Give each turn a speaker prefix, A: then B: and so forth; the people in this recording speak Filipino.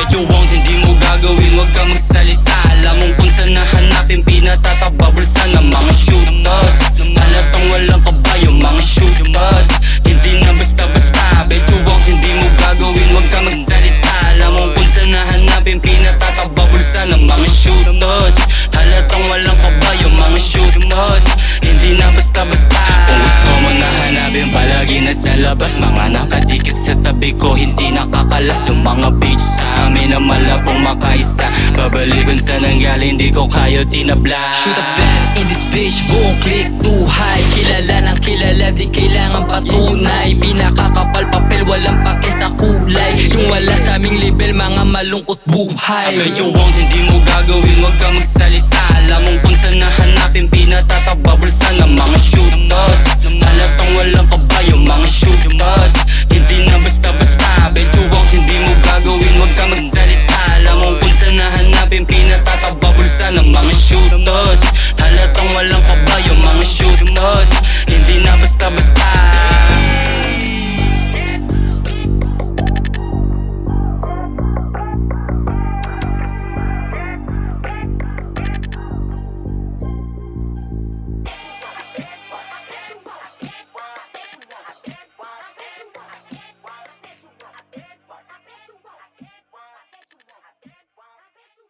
A: bet you won't, hindi mo gagawin, wag kang magsalita. Alam mong kung saan nahanapin, pinatatabang bulsa ng mga shooters. Halatang walang kabayo, mga shooters. Hindi na basta-basta, bet you won't, hindi mo gagawin, wag kang magsalita. Alam mong kung saan nahanapin, pinatatabang bulsa ng mga shooters. Halatang walang kabayo, mga shooters. Hindi na basta-basta. Kung gusto mo na hanapin, palagi na sa labas. Mga nakadikit sa tabi ko, hindi nakakalas. Yung mga bitch sa amin na malabong makaisa. Babalikan sa nanggaling, di ko kayo tinabla.
B: Shoot us band in this bitch, buong click too high. Kilala ng kilala, di kailangan patunay. Pinakakapal papel, walang pake sa kulay. Yung wala sa aming label, mga malungkot buhay.
A: I bet you won't, hindi mo gagawin, wag kang magsalita. Alam mong kung saan nahanapin,